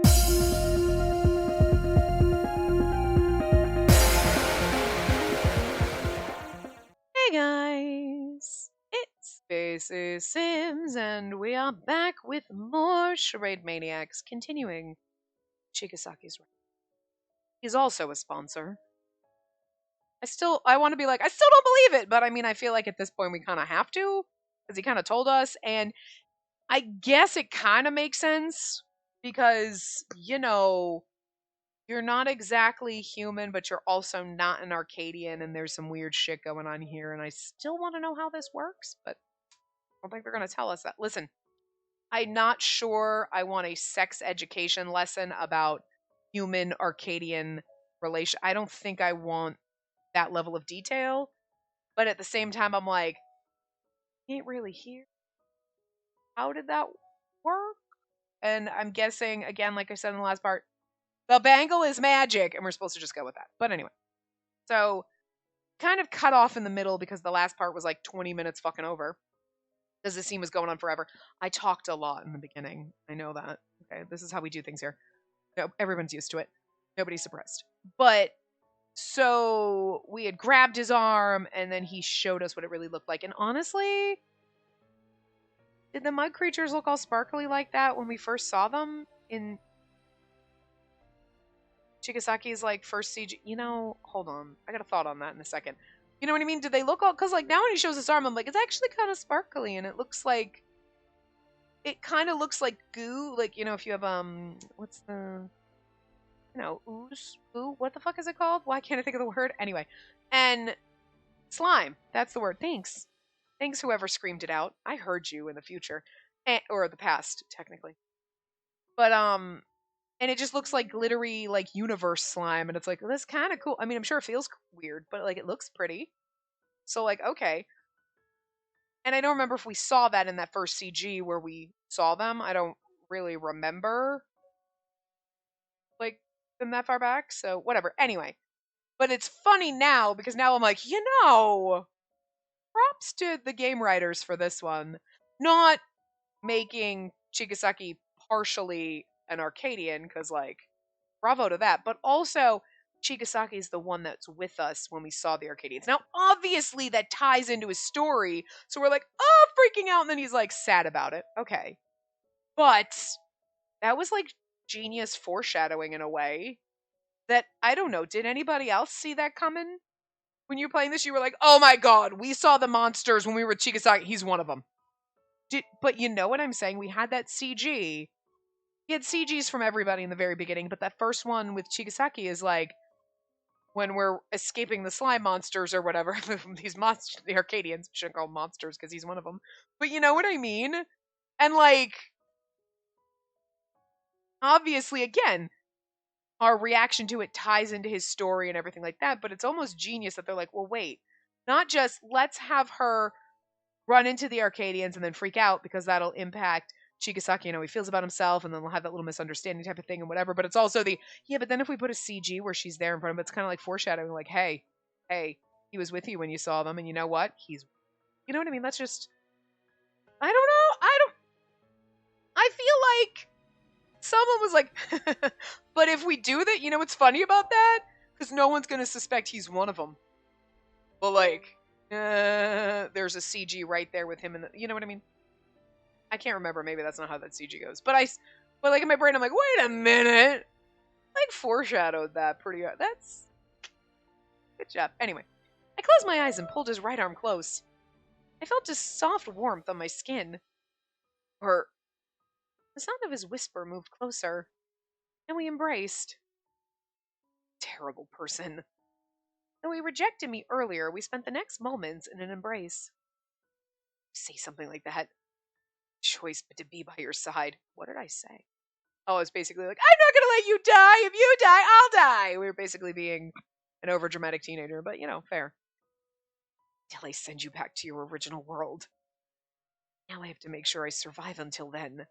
Hey guys, it's Spacey Sims, and we are back with more Charade Maniacs, continuing Chigasaki's run. He's also a sponsor. I want to be like, I still don't believe it, but I mean, I feel like at this point we kind of have to, because he kind of told us, and I guess it kind of makes sense, because, you're not exactly human, but you're also not an Arcadian, and there's some weird shit going on here, and I still want to know how this works, but I don't think they're going to tell us that. Listen, I'm not sure I want a sex education lesson about human Arcadian relation. I don't think I want that level of detail, but at the same time, I'm like, can't really hear. How did that work? And I'm guessing, again, like I said in the last part, the bangle is magic, and we're supposed to just go with that. But anyway, so kind of cut off in the middle because the last part was like 20 minutes fucking over. Because the scene was going on forever. I talked a lot in the beginning. I know that. Okay, this is how we do things here. No, everyone's used to it. Nobody's surprised. But so we had grabbed his arm, and then he showed us what it really looked like. And honestly, did the mud creatures look all sparkly like that when we first saw them in Chigasaki's like first CG? Hold on. I got a thought on that in a second. You know what I mean? Did they look all? Because like now when he shows his arm, I'm like, it's actually kind of sparkly, and it kind of looks like goo. Like if you have what's the ooze, ooh, what the fuck is it called? Why can't I think of the word? Anyway, and slime. That's the word. Thanks, whoever screamed it out. I heard you in the future, or the past, technically. But and it just looks like glittery, like universe slime, and it's like, well, that's kind of cool. I mean, I'm sure it feels weird, but like it looks pretty. So like, okay. And I don't remember if we saw that in that first CG where we saw them. I don't really remember like them that far back. So whatever. Anyway, but it's funny now because now I'm like, props to the game writers for this one, not making Chigasaki partially an Arcadian, because like, bravo to that. But also, Chigasaki is the one that's with us when we saw the Arcadians. Now, obviously, that ties into his story, so we're like, oh, freaking out, and then he's like sad about it. Okay, but that was like genius foreshadowing in a way that I don't know. Did anybody else see that coming? When you were playing this, you were like, "Oh my god, we saw the monsters when we were with Chigasaki. He's one of them." But you know what I'm saying? We had that CG. He had CGs from everybody in the very beginning, but that first one with Chigasaki is like when we're escaping the slime monsters or whatever. These monsters, the Arcadians, shouldn't call them monsters because he's one of them. But you know what I mean? And like, obviously, again, our reaction to it ties into his story and everything like that. But it's almost genius that they're like, well, wait, not just let's have her run into the Arcadians and then freak out because that'll impact Chigasaki, he feels about himself, and then they'll have that little misunderstanding type of thing and whatever. But it's also but then if we put a CG where she's there in front of him, it's kind of like foreshadowing, like, hey, he was with you when you saw them, and you know what? You know what I mean? That's just, I don't know. I feel like someone was like, but if we do that, what's funny about that? Because no one's going to suspect he's one of them. But like, there's a CG right there with him, you know what I mean? I can't remember. Maybe that's not how that CG goes. But like in my brain, I'm like, wait a minute. Like foreshadowed that pretty. That's good job. Anyway, I closed my eyes and pulled his right arm close. I felt his soft warmth on my skin. Or the sound of his whisper moved closer, and we embraced. Terrible person. Though he rejected me earlier, we spent the next moments in an embrace. Say something like that. Choice but to be by your side. What did I say? Oh, it's basically like, I'm not gonna let you die. If you die, I'll die. We were basically being an overdramatic teenager, but fair. Till I send you back to your original world. Now I have to make sure I survive until then. It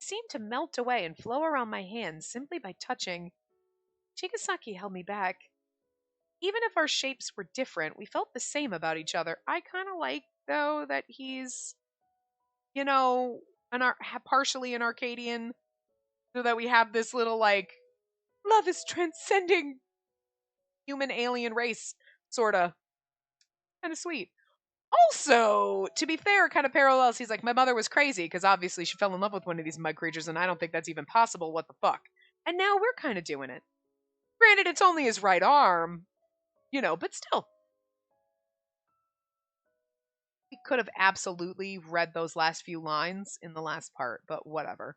seemed to melt away and flow around my hands simply by touching. Chigasaki held me back. Even if our shapes were different, we felt the same about each other. I kind of like, though, that he's, partially an Arcadian. So that we have this little, like, love is transcending human alien race, sorta. Kind of sweet. Also, to be fair, kind of parallels, he's like, my mother was crazy because obviously she fell in love with one of these mud creatures, and I don't think that's even possible. What the fuck? And now we're kind of doing it. Granted, it's only his right arm, but still. We could have absolutely read those last few lines in the last part, but whatever.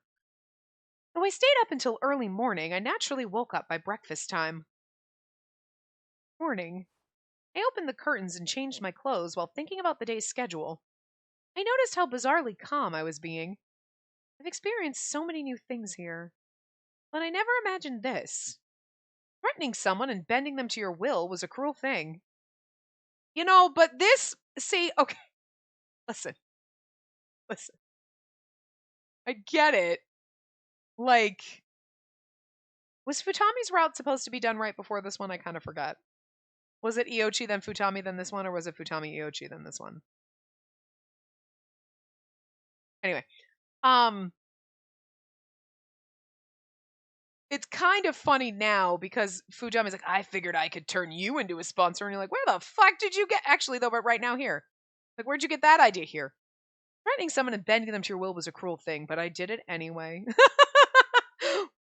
Though I stayed up until early morning, I naturally woke up by breakfast time. Morning. I opened the curtains and changed my clothes while thinking about the day's schedule. I noticed how bizarrely calm I was being. I've experienced so many new things here, but I never imagined this. Threatening someone and bending them to your will was a cruel thing. But this, see, okay, listen. I get it. Like, was Futami's route supposed to be done right before this one? I kind of forgot. Was it Iochi then Futami then this one, or was it Futami Iochi then this one? Anyway, it's kind of funny now because Futami's like, I figured I could turn you into a sponsor, and you're like, where the fuck did you get? Actually, though, but right now here, like, where'd you get that idea here? Threatening someone and bending them to your will was a cruel thing, but I did it anyway.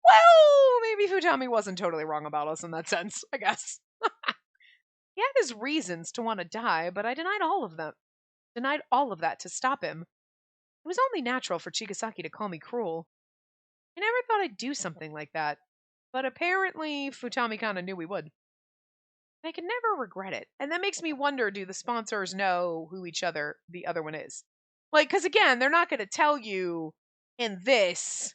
Well, maybe Futami wasn't totally wrong about us in that sense, I guess. He had his reasons to want to die, but I denied all of them. Denied all of that to stop him. It was only natural for Chigasaki to call me cruel. I never thought I'd do something like that, but apparently Futami kind of knew we would. I can never regret it. And that makes me wonder, do the sponsors know who the other one is? Like, because again, they're not going to tell you in this,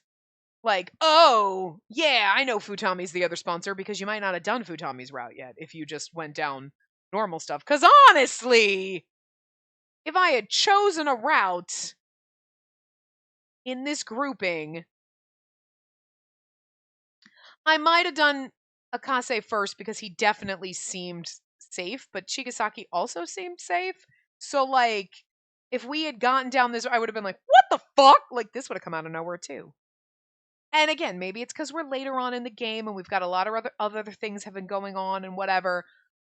like, oh, yeah, I know Futami's the other sponsor, because you might not have done Futami's route yet if you just went down normal stuff. Because honestly, if I had chosen a route in this grouping, I might have done Akase first because he definitely seemed safe, but Chigasaki also seemed safe. So, like, if we had gotten down this, I would have been like, what the fuck? Like, this would have come out of nowhere, too. And again, maybe it's because we're later on in the game and we've got a lot of other things have been going on and whatever.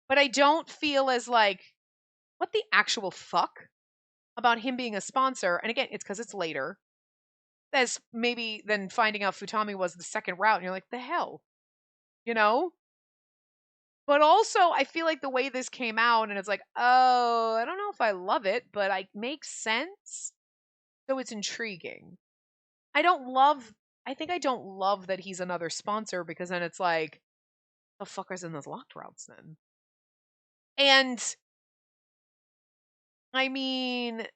But I don't feel as like, what the actual fuck about him being a sponsor? And again, it's because it's later. As maybe then finding out Futami was the second route and you're like, the hell? You know? But also, I feel like the way this came out, and it's like, oh, I don't know if I love it, but it makes sense. So it's intriguing. I think I don't love that he's another sponsor because then it's like, the fuckers in those locked routes then? And, I mean,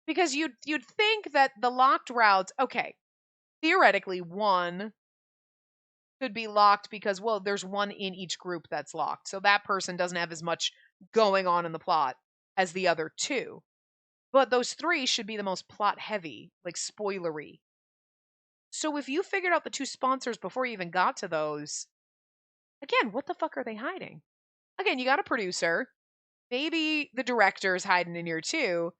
because you'd think that the locked routes, okay, theoretically, one could be locked because, well, there's one in each group that's locked. So that person doesn't have as much going on in the plot as the other two. But those three should be the most plot heavy, like spoilery. So if you figured out the two sponsors before you even got to those, again, what the fuck are they hiding? Again, you got a producer. Maybe the director's hiding in here too.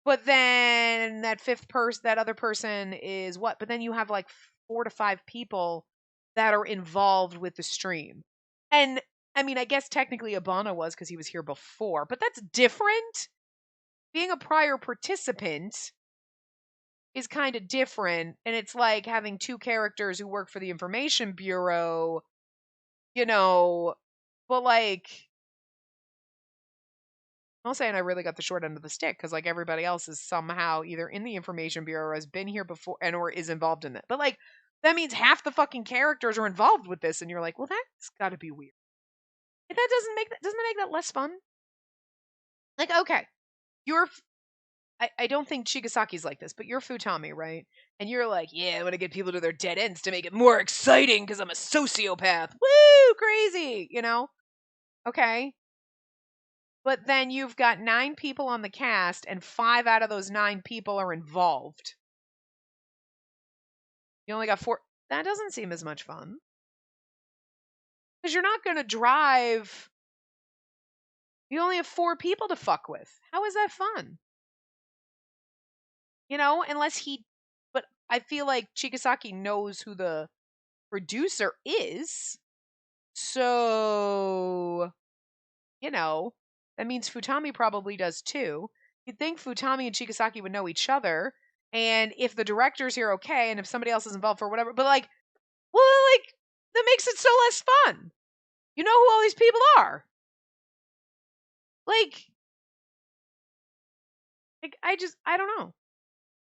But then that other person is what? But then you have like 4 to 5 people that are involved with the stream. And I mean, I guess technically Abana was because he was here before, but that's different. Being a prior participant is kind of different. And it's like having 2 characters who work for the Information Bureau, but like, I'm not saying I really got the short end of the stick because like everybody else is somehow either in the Information Bureau or has been here before and or is involved in it. But like that means half the fucking characters are involved with this, and you're like, well, that's got to be weird. If that doesn't that make that less fun? Like, okay, I don't think Chigasaki's like this, but you're Futami, right? And you're like, yeah, I want to get people to their dead ends to make it more exciting because I'm a sociopath. Woo, crazy, Okay. But then you've got 9 people on the cast, and 5 out of those 9 people are involved. You only got 4. That doesn't seem as much fun. Because you're not going to drive. You only have 4 people to fuck with. How is that fun? Unless he I feel like Chigasaki knows who the producer is. So, that means Futami probably does too. You'd think Futami and Chigasaki would know each other. And if the director's here, okay. And if somebody else is involved for whatever. But, well, that makes it so less fun. You know who all these people are. I don't know.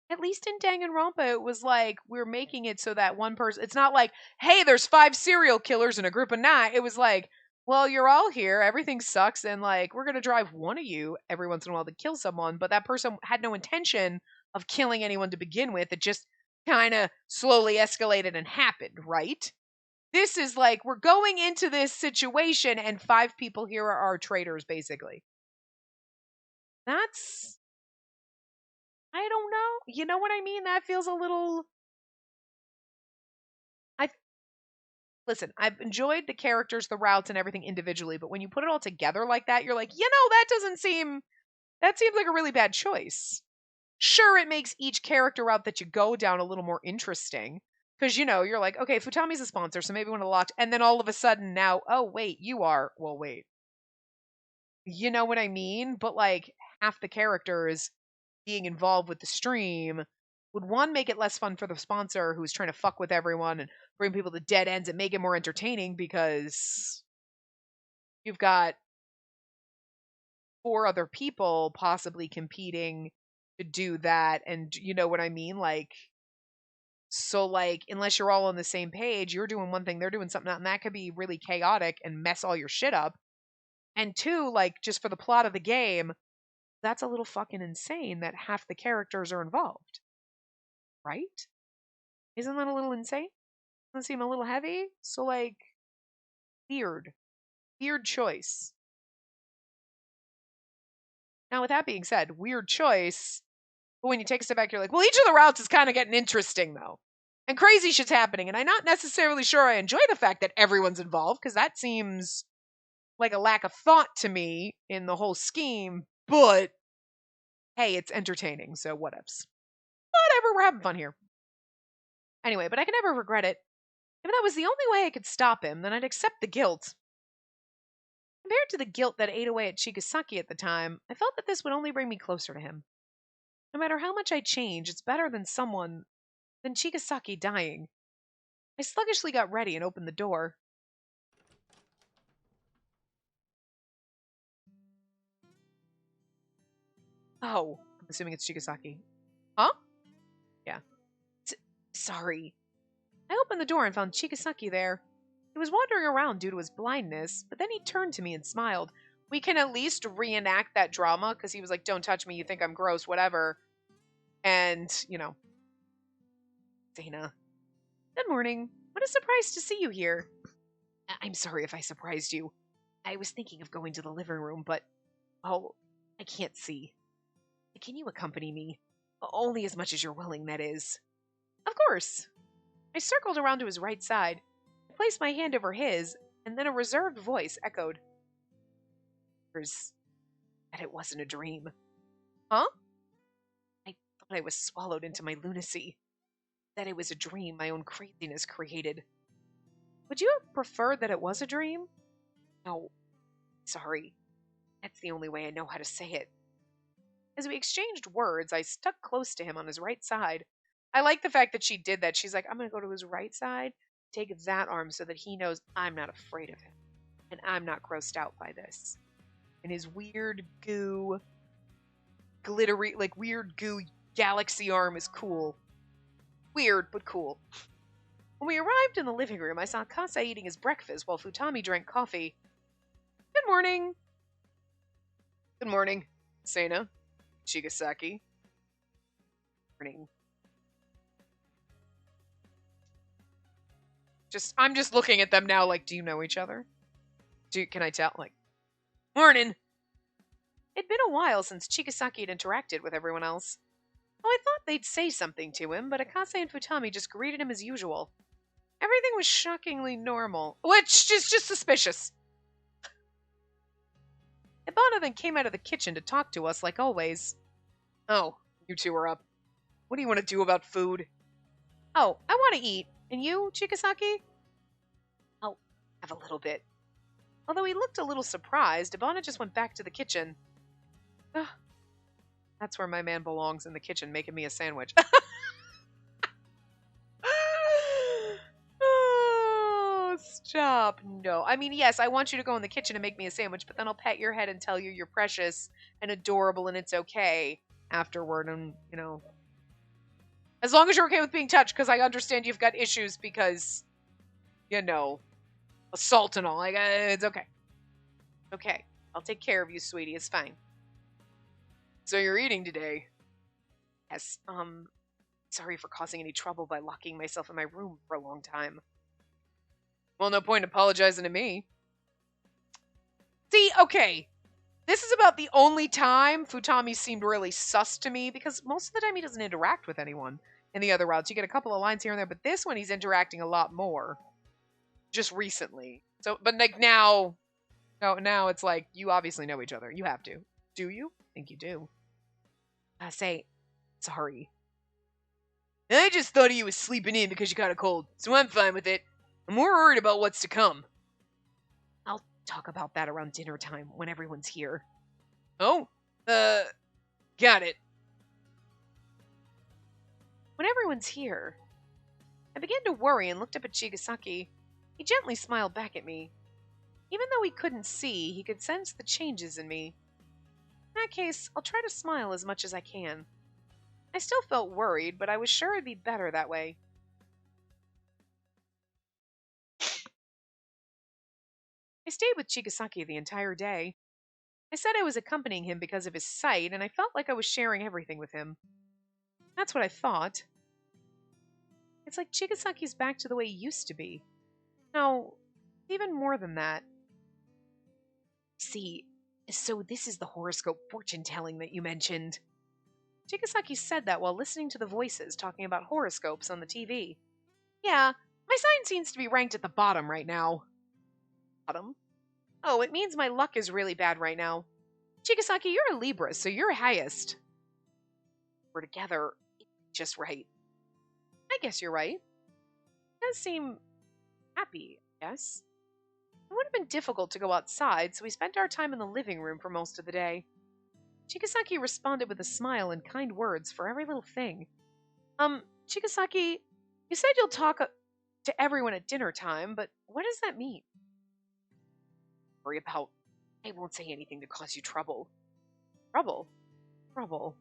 At least in Danganronpa, it was like we're making it so that one person. It's not like, hey, there's 5 serial killers in a group of 9. It was like, well, you're all here. Everything sucks, and we're gonna drive one of you every once in a while to kill someone. But that person had no intention of killing anyone to begin with. It just kind of slowly escalated and happened, right? This is like we're going into this situation, and 5 people here are our traitors, basically. That's I don't know. You know what I mean? That feels a little. I Listen. I've enjoyed the characters, the routes, and everything individually, but when you put it all together like that, you're like, that doesn't seem. That seems like a really bad choice. Sure, it makes each character route that you go down a little more interesting because you're like, okay, Futami's a sponsor, so maybe one of the locked, and then all of a sudden now, oh wait, you are. Well, wait. You know what I mean? But half the characters being involved with the stream would one make it less fun for the sponsor who's trying to fuck with everyone and bring people to dead ends and make it more entertaining because you've got 4 other people possibly competing to do that, and you know what I mean? Unless you're all on the same page, you're doing one thing, they're doing something else, and that could be really chaotic and mess all your shit up. And 2, just for the plot of the game, that's a little fucking insane that half the characters are involved. Right? Isn't that a little insane? Doesn't seem a little heavy? So, weird. Weird choice. Now, with that being said, weird choice. But when you take a step back, you're like, well, each of the routes is kind of getting interesting, though. And crazy shit's happening. And I'm not necessarily sure I enjoy the fact that everyone's involved, because that seems like a lack of thought to me in the whole scheme. But, hey, it's entertaining, so whatevs. Whatever, we're having fun here. Anyway, but I can never regret it. If that was the only way I could stop him, then I'd accept the guilt. Compared to the guilt that ate away at Chigasaki at the time, I felt that this would only bring me closer to him. No matter how much I change, it's better than Chigasaki dying. I sluggishly got ready and opened the door. Oh, I'm assuming it's Chigasaki. Huh? Yeah. Sorry. I opened the door and found Chigasaki there. He was wandering around due to his blindness, but then he turned to me and smiled. We can at least reenact that drama, because he was like, don't touch me, you think I'm gross, whatever. And, Dana. Good morning. What a surprise to see you here. I'm sorry if I surprised you. I was thinking of going to the living room, but, I can't see. Can you accompany me? Only as much as you're willing, that is. Of course. I circled around to his right side. I placed my hand over his, and then a reserved voice echoed. That it wasn't a dream. Huh? I thought I was swallowed into my lunacy. That it was a dream my own craziness created. Would you have preferred that it was a dream? No. Sorry. That's the only way I know how to say it. As we exchanged words, I stuck close to him on his right side. I like the fact that she did that. She's like, I'm going to go to his right side, take that arm so that he knows I'm not afraid of him. And I'm not grossed out by this. And his weird goo, glittery, weird goo galaxy arm is cool. Weird, but cool. When we arrived in the living room, I saw Kase eating his breakfast while Futami drank coffee. Good morning. Good morning, Sena. Chigasaki. Morning. I'm just looking at them now do you know each other? Can I tell? Morning! It'd been a while since Chigasaki had interacted with everyone else. Oh, I thought they'd say something to him, but Akase and Futami just greeted him as usual. Everything was shockingly normal, which is just suspicious. Ibana then came out of the kitchen to talk to us like always. Oh, you two are up. What do you want to do about food? Oh, I want to eat. And you, Chigasaki? I'll have a little bit. Although he looked a little surprised, Ibana just went back to the kitchen. Ugh, that's where my man belongs, in the kitchen, making me a sandwich. Oh, stop. No. I mean, yes, I want you to go in the kitchen and make me a sandwich, but then I'll pat your head and tell you you're precious and adorable and it's okay afterward. And, as long as you're okay with being touched, because I understand you've got issues because, assault and all. Like, it's okay. Okay. I'll take care of you, sweetie. It's fine. So you're eating today? Yes. Sorry for causing any trouble by locking myself in my room for a long time. Well, no point apologizing to me. See, okay. This is about the only time Futami seemed really sus to me, because most of the time he doesn't interact with anyone in the other routes. You get a couple of lines here and there, but this one he's interacting a lot more. Just recently. So, but like now it's like, you obviously know each other. You have to. Do you? I think you do. I say, sorry. I just thought you was sleeping in because you got a cold, so I'm fine with it. I'm more worried about what's to come. I'll talk about that around dinner time when everyone's here. Oh, got it. When everyone's here, I began to worry and looked up at Chigasaki. He gently smiled back at me. Even though he couldn't see, he could sense the changes in me. In that case, I'll try to smile as much as I can. I still felt worried, but I was sure it'd be better that way. I stayed with Chigasaki the entire day. I said I was accompanying him because of his sight, and I felt like I was sharing everything with him. That's what I thought. It's like Chigasaki's back to the way he used to be. No, even more than that. See, so this is the horoscope fortune-telling that you mentioned. Chigasaki said that while listening to the voices talking about horoscopes on the TV. Yeah, my sign seems to be ranked at the bottom right now. Bottom? Oh, it means my luck is really bad right now. Chigasaki, you're a Libra, so you're highest. We're together. It's just right. I guess you're right. It does seem happy, I guess. It would have been difficult to go outside, so we spent our time in the living room for most of the day. Chigasaki responded with a smile and kind words for every little thing. Chigasaki, you said you'll talk to everyone at dinner time, but what does that mean? Worry about. I won't say anything to cause you trouble. Trouble? Trouble.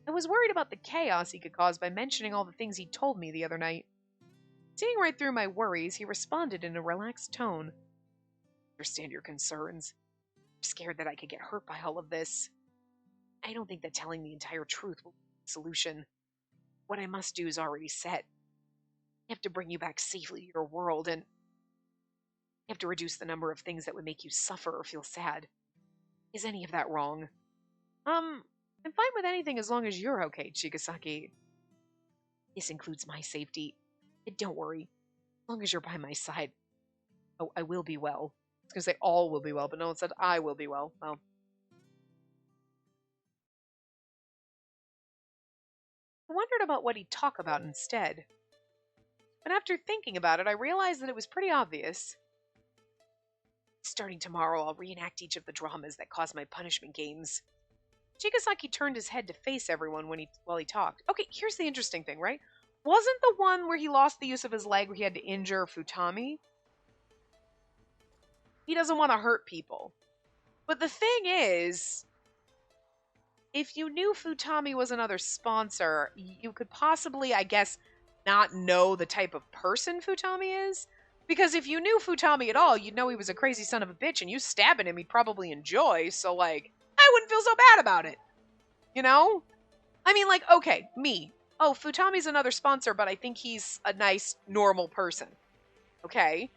I was worried about the chaos he could cause by mentioning all the things he told me the other night. Seeing right through my worries, he responded in a relaxed tone. I understand your concerns. I'm scared that I could get hurt by all of this. I don't think that telling the entire truth will be the solution. What I must do is already set. I have to bring you back safely to your world, and I have to reduce the number of things that would make you suffer or feel sad. Is any of that wrong? I'm fine with anything as long as you're okay, Chigasaki. This includes my safety. And don't worry. As long as you're by my side. Oh, I will be well. I was going to say all will be well, but no one said I will be well. Well. I wondered about what he'd talk about instead. But after thinking about it, I realized that it was pretty obvious. Starting tomorrow, I'll reenact each of the dramas that caused my punishment games. Chigasaki turned his head to face everyone while he talked. Okay, here's the interesting thing, right? Wasn't the one where he lost the use of his leg where he had to injure Futami? He doesn't want to hurt people. But the thing is, if you knew Futami was another sponsor, you could possibly, I guess, not know the type of person Futami is. Because if you knew Futami at all, you'd know he was a crazy son of a bitch, and you stabbing him he'd probably enjoy, so, like, I wouldn't feel so bad about it. You know? I mean, like, okay, me. Oh, Futami's another sponsor, but I think he's a nice, normal person. Okay?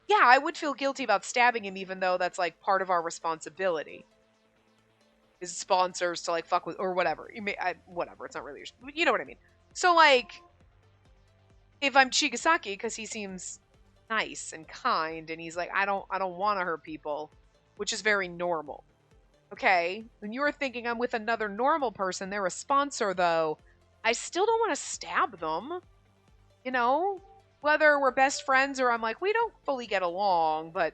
Yeah, I would feel guilty about stabbing him, even though that's, like, part of our responsibility. Is sponsors to, like, fuck with, or whatever. Whatever, it's not really your, you know what I mean. So, like, if I'm Chigasaki, because he seems nice and kind, and he's like, I don't want to hurt people, which is very normal. Okay? When you're thinking I'm with another normal person, they're a sponsor, though, I still don't want to stab them, you know? Whether we're best friends or I'm like, we don't fully get along, but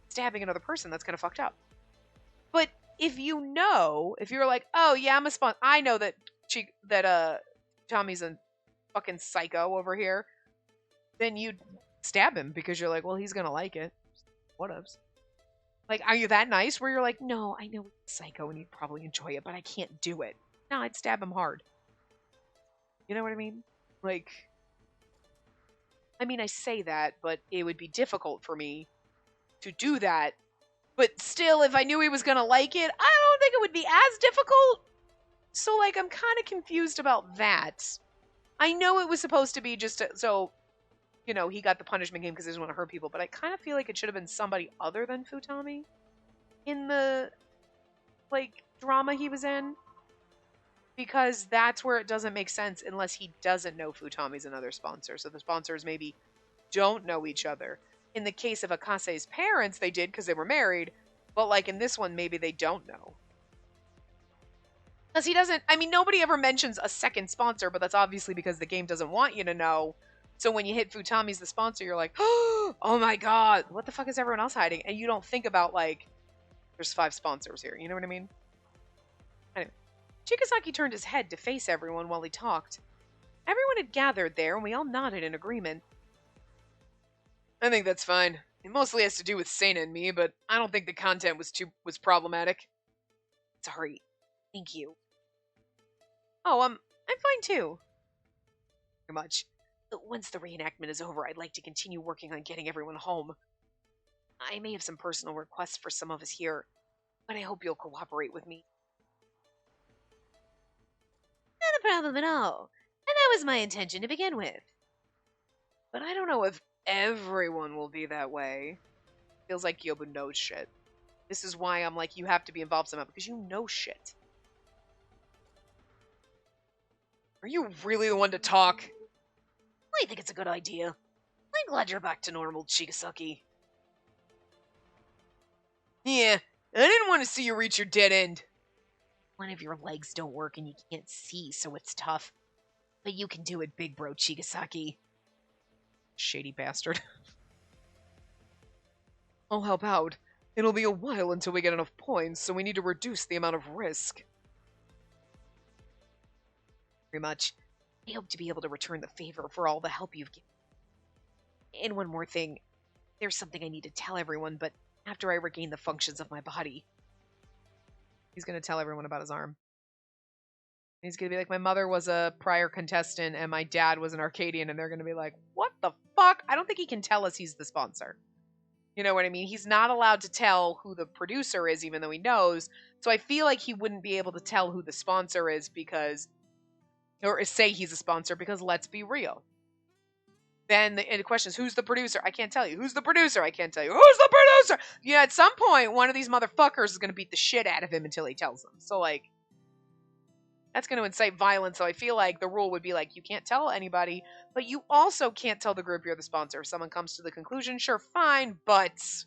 stabbing another person, that's kind of fucked up. But if you're like, oh yeah, I'm a spawn, I know that Tommy's a fucking psycho over here, then you'd stab him because you're like, well, he's gonna like it. Whatevs. Like, are you that nice where you're like, no, I know he's a psycho and he'd probably enjoy it, but I can't do it. No, I'd stab him hard. You know what I mean? Like, I mean, I say that, but it would be difficult for me to do that. But still, if I knew he was gonna like it, I don't think it would be as difficult. So, like, I'm kind of confused about that. I know it was supposed to be just so, you know, he got the punishment game because he doesn't want to hurt people, but I kind of feel like it should have been somebody other than Futami in the, like, drama he was in. Because that's where it doesn't make sense unless he doesn't know Futami's another sponsor. So the sponsors maybe don't know each other. In the case of Akase's parents, they did because they were married. But, like, in this one, maybe they don't know. Because he doesn't, I mean, nobody ever mentions a second sponsor, but that's obviously because the game doesn't want you to know. So when you hit Futami's the sponsor, you're like, oh my god, what the fuck is everyone else hiding? And you don't think about, like, there's 5 sponsors here. You know what I mean? Anyway, Chigasaki turned his head to face everyone while he talked. Everyone had gathered there, and we all nodded in agreement. I think that's fine. It mostly has to do with Sena and me, but I don't think the content was problematic. Sorry. Thank you. Oh, I'm fine too. Very much. Once the reenactment is over, I'd like to continue working on getting everyone home. I may have some personal requests for some of us here, but I hope you'll cooperate with me. Not a problem at all. And that was my intention to begin with. But I don't know if everyone will be that way. Feels like Yobu knows shit. This is why I'm like, you have to be involved somehow, because you know shit. Are you really the one to talk? I think it's a good idea. I'm glad you're back to normal, Chigasaki. Yeah, I didn't want to see you reach your dead end. One of your legs don't work and you can't see, so it's tough. But you can do it, big bro Chigasaki. Shady bastard. I'll help out. It'll be a while until we get enough points, so we need to reduce the amount of risk. Very much. I hope to be able to return the favor for all the help you've given. And one more thing. There's something I need to tell everyone, but after I regain the functions of my body. He's going to tell everyone about his arm. He's going to be like, my mother was a prior contestant and my dad was an Arcadian, and they're going to be like, what the fuck? I don't think he can tell us he's the sponsor. You know what I mean? He's not allowed to tell who the producer is, even though he knows. So I feel like he wouldn't be able to tell who the sponsor is because, or say he's a sponsor, because let's be real. Then the question is, who's the producer? I can't tell you. Who's the producer? I can't tell you. Who's the producer? Yeah, at some point, one of these motherfuckers is going to beat the shit out of him until he tells them. So, like, that's going to incite violence. So I feel like the rule would be like, you can't tell anybody, but you also can't tell the group you're the sponsor. If someone comes to the conclusion, sure, fine, but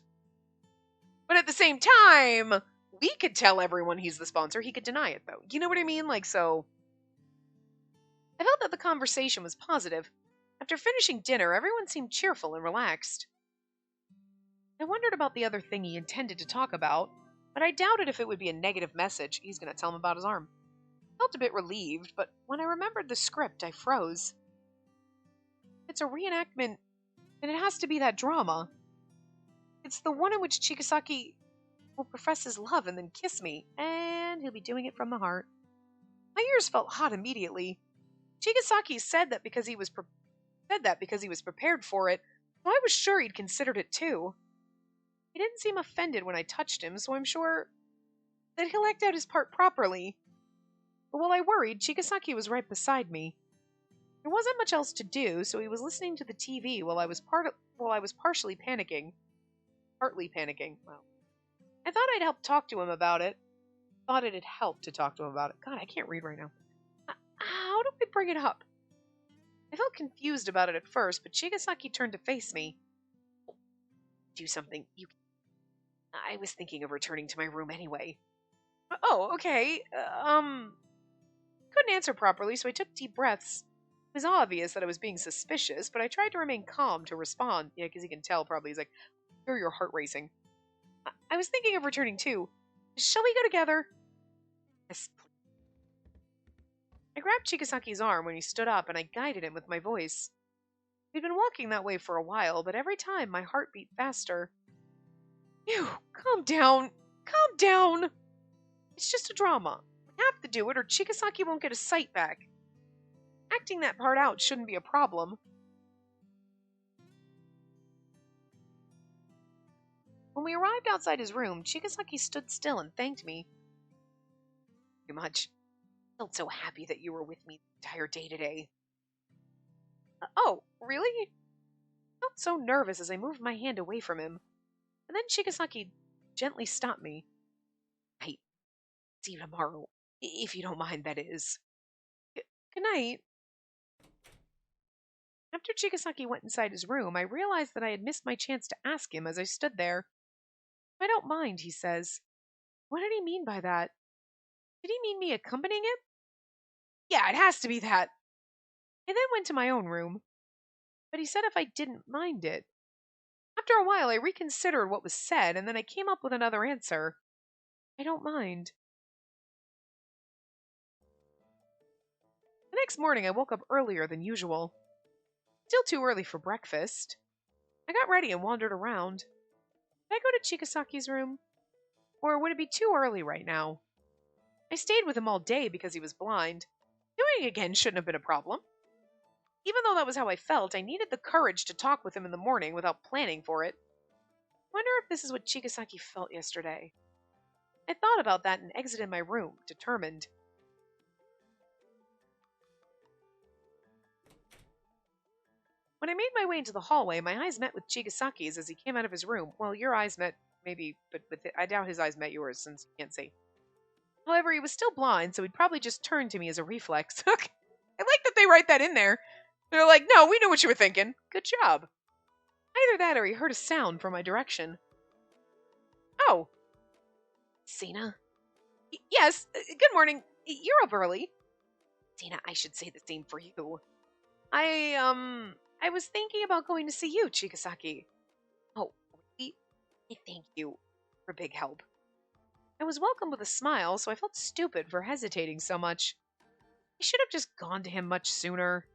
at the same time, we could tell everyone he's the sponsor. He could deny it, though. You know what I mean? Like, so I felt that the conversation was positive. After finishing dinner, everyone seemed cheerful and relaxed. I wondered about the other thing he intended to talk about, but I doubted if it would be a negative message. He's going to tell him about his arm. I felt a bit relieved, but when I remembered the script, I froze. It's a reenactment, and it has to be that drama. It's the one in which Chigasaki will profess his love and then kiss me, and he'll be doing it from the heart. My ears felt hot immediately. Chigasaki said that because he was prepared for it, so I was sure he'd considered it too. He didn't seem offended when I touched him, so I'm sure that he'll act out his part properly. But while I worried, Chigasaki was right beside me. There wasn't much else to do, so he was listening to the TV while I was partially panicking. Partly panicking. Well, I thought I'd help talk to him about it. Thought it'd help to talk to him about it. God, I can't read right now. How do we bring it up? I felt confused about it at first, but Chigasaki turned to face me. Do something. I was thinking of returning to my room anyway. Oh, okay. Couldn't couldn't answer properly, so I took deep breaths. It was obvious that I was being suspicious, but I tried to remain calm to respond. Yeah, because he can tell probably. He's like, hear your heart racing. I was thinking of returning too. Shall we go together? Yes, please. I grabbed Chigasaki's arm when he stood up, and I guided him with my voice. We'd been walking that way for a while, but every time my heart beat faster. Phew, calm down. Calm down. It's just a drama. We have to do it, or Chigasaki won't get his sight back. Acting that part out shouldn't be a problem. When we arrived outside his room, Chigasaki stood still and thanked me. Too much. I felt so happy that you were with me the entire day today. Oh, really? I felt so nervous as I moved my hand away from him. And then Chigasaki gently stopped me. Night. See you tomorrow. If you don't mind, that is. Good night. After Chigasaki went inside his room, I realized that I had missed my chance to ask him as I stood there. I don't mind, he says. What did he mean by that? Did he mean me accompanying him? Yeah, it has to be that. I then went to my own room, but he said if I didn't mind it. After a while, I reconsidered what was said, and then I came up with another answer. I don't mind. The next morning, I woke up earlier than usual. Still too early for breakfast. I got ready and wandered around. Did I go to Chigasaki's room? Or would it be too early right now? I stayed with him all day because he was blind. Doing it again shouldn't have been a problem. Even though that was how I felt, I needed the courage to talk with him in the morning without planning for it. I wonder if this is what Chigasaki felt yesterday. I thought about that and exited my room, determined. When I made my way into the hallway, my eyes met with Chigasaki's as he came out of his room. Well, your eyes met, maybe, but I doubt his eyes met yours since you can't see. However, he was still blind, so he'd probably just turned to me as a reflex. I like that they write that in there. They're like, no, we knew what you were thinking. Good job. Either that or he heard a sound from my direction. Oh. Sina? Yes, good morning. You're up early. Sina, I should say the same for you. I was thinking about going to see you, Chigasaki. Oh, really? Thank you for big help. I was welcomed with a smile, so I felt stupid for hesitating so much. I should have just gone to him much sooner.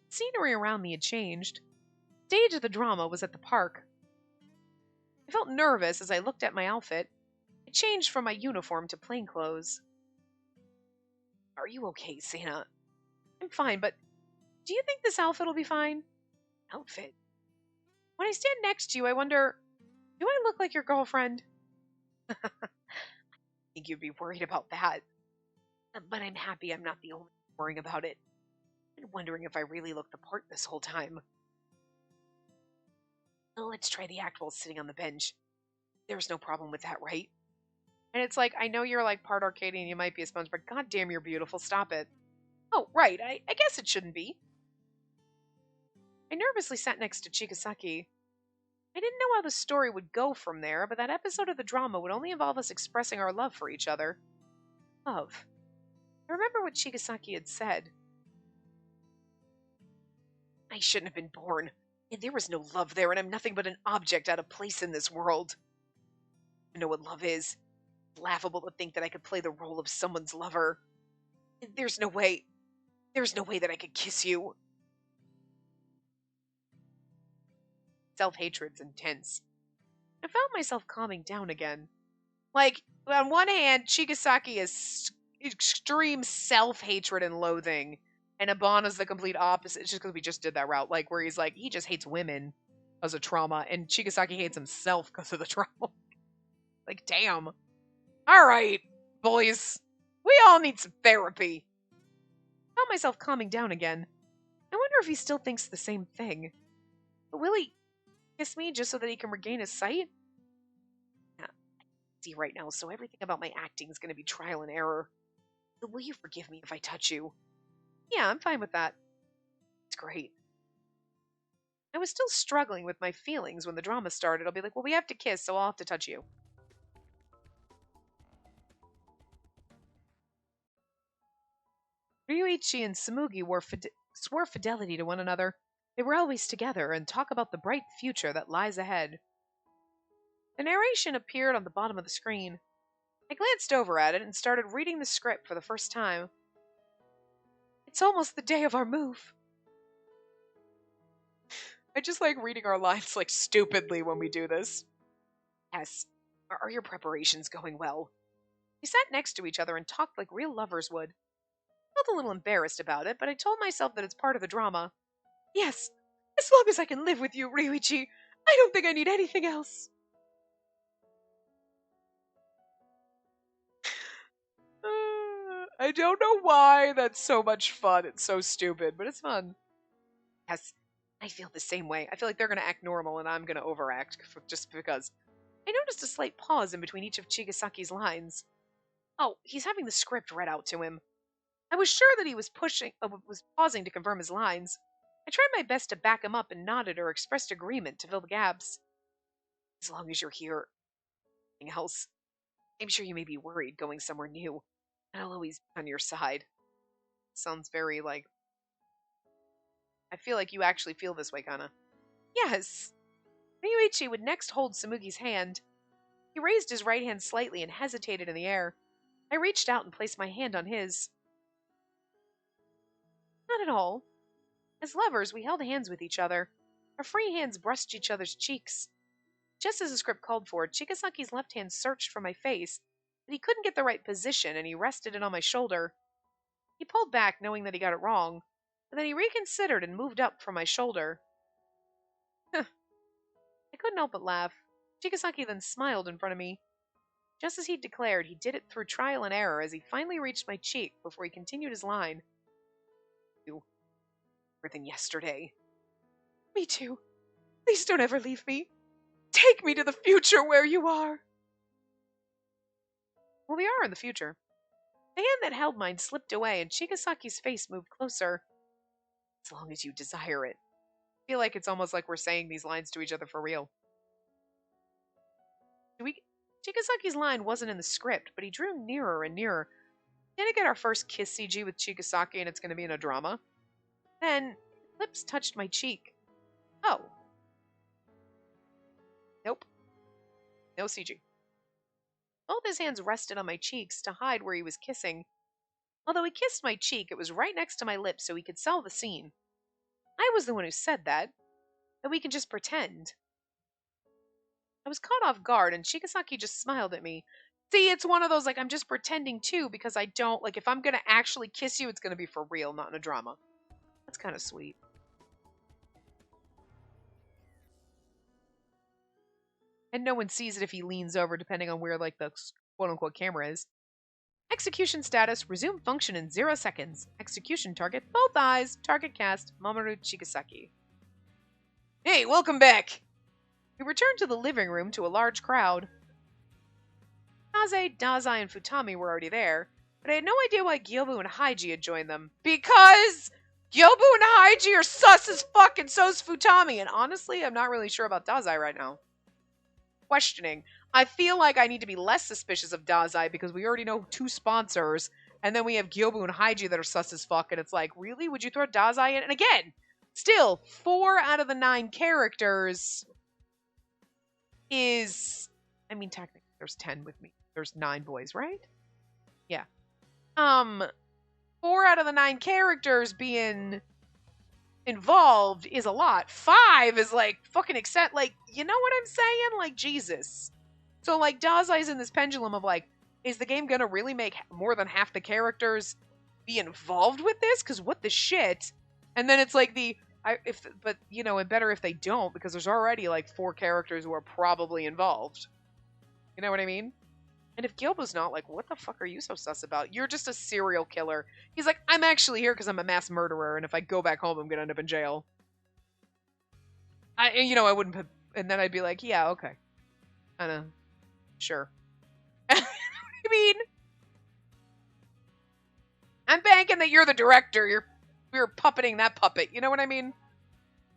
The scenery around me had changed. The stage of the drama was at the park. I felt nervous as I looked at my outfit. It changed from my uniform to plain clothes. Are you okay, Santa? I'm fine, but do you think this outfit will be fine? Outfit? When I stand next to you, I wonder, do I look like your girlfriend? I think you'd be worried about that. But I'm happy I'm not the only one worrying about it. I've been wondering if I really looked the part this whole time. Well, let's try the act while sitting on the bench. There's no problem with that, right? And it's like, I know you're like part Arcadian, you might be a sponge, but goddamn, you're beautiful. Stop it. Oh, right. I guess it shouldn't be. I nervously sat next to Chigasaki. I didn't know how the story would go from there, but that episode of the drama would only involve us expressing our love for each other. Love. I remember what Chigasaki had said. I shouldn't have been born. And there was no love there, and I'm nothing but an object out of place in this world. I know what love is. It's laughable to think that I could play the role of someone's lover. There's no way that I could kiss you. Self-hatred's intense. I found myself calming down again. Like, on one hand, Chigasaki is extreme self-hatred and loathing, and Abana's the complete opposite. It's just because we just did that route, like, where he's like, he just hates women because of trauma, and Chigasaki hates himself because of the trauma. Like, damn. Alright, boys. We all need some therapy. I found myself calming down again. I wonder if he still thinks the same thing. But will he kiss me just so that he can regain his sight? Yeah, I see right now, so everything about my acting is going to be trial and error. Will you forgive me if I touch you? Yeah, I'm fine with that. It's great. I was still struggling with my feelings when the drama started. I'll be like, well, we have to kiss, so I'll have to touch you. Ryuichi and Tsumugi swore fidelity to one another. They were always together and talk about the bright future that lies ahead. The narration appeared on the bottom of the screen. I glanced over at it and started reading the script for the first time. It's almost the day of our move. I just like reading our lines like stupidly when we do this. Yes, are your preparations going well? We sat next to each other and talked like real lovers would. I felt a little embarrassed about it, but I told myself that it's part of the drama. Yes, as long as I can live with you, Ryuichi, I don't think I need anything else. I don't know why that's so much fun. It's so stupid, but it's fun. Yes, I feel the same way. I feel like they're going to act normal and I'm going to overact just because. I noticed a slight pause in between each of Chigasaki's lines. Oh, he's having the script read out to him. I was sure that he was pausing to confirm his lines. I tried my best to back him up and nodded or expressed agreement to fill the gaps. As long as you're here, nothing else. I'm sure you may be worried going somewhere new, and I'll always be on your side. Sounds very like... I feel like you actually feel this way, Kana. Yes. Ryuichi would next hold Tsumugi's hand. He raised his right hand slightly and hesitated in the air. I reached out and placed my hand on his. Not at all. As lovers, we held hands with each other. Our free hands brushed each other's cheeks. Just as the script called for, Chigasaki's left hand searched for my face, but he couldn't get the right position, and he rested it on my shoulder. He pulled back, knowing that he got it wrong, but then he reconsidered and moved up from my shoulder. I couldn't help but laugh. Chigasaki then smiled in front of me. Just as he'd declared, he did it through trial and error as he finally reached my cheek before he continued his line. You, more than yesterday. Me too. Please don't ever leave me. Take me to the future where you are. Well, we are in the future. The hand that held mine slipped away and Chigasaki's face moved closer. As long as you desire it. I feel like it's almost like we're saying these lines to each other for real. Chigasaki's line wasn't in the script, but he drew nearer and nearer. We're gonna get our first kiss CG with Chigasaki and it's gonna be in a drama. Then, lips touched my cheek. Oh. Nope. No CG. Both his hands rested on my cheeks to hide where he was kissing. Although he kissed my cheek, it was right next to my lips so he could sell the scene. I was the one who said that we can just pretend. I was caught off guard, and Chigasaki just smiled at me. See, it's one of those, like, I'm just pretending too, because I don't, like, if I'm gonna actually kiss you, it's gonna be for real, not in a drama. That's kind of sweet. And no one sees it if he leans over, depending on where, like, the quote-unquote camera is. Execution status, resume function in 0 seconds. Execution target, both eyes. Target cast, Mamoru Chigasaki. Hey, welcome back! We returned to the living room to a large crowd. Kaze, Dazai, and Futami were already there, but I had no idea why Gyobu and Haiji had joined them. Because Gyobu and Haiji are sus as fuck, and so's Futami, and honestly, I'm not really sure about Dazai right now. Questioning. I feel like I need to be less suspicious of Dazai because we already know 2 sponsors, and then we have Gyobu and Haiji that are sus as fuck, and it's like, really? Would you throw Dazai in? And again, still, 4 out of the 9 characters is... I mean, technically, there's 10 with me. There's 9 boys, right? Yeah. 4 out of the 9 characters being involved is a lot. 5 is like fucking accept, like, you know what I'm saying? Like, Jesus. So, like, Dazai's in this pendulum of, like, is the game gonna really make more than half the characters be involved with this? Because what the shit? And then it's like but, you know, it better if they don't, because there's already, like, 4 characters who are probably involved. You know what I mean? And if Gilbo's not, like, what the fuck are you so sus about? You're just a serial killer. He's like, I'm actually here because I'm a mass murderer, and if I go back home, I'm gonna end up in jail. I wouldn't put... And then I'd be like, yeah, okay. Kinda... Sure. I mean... I'm banking that you're the director. You're puppeting that puppet. You know what I mean?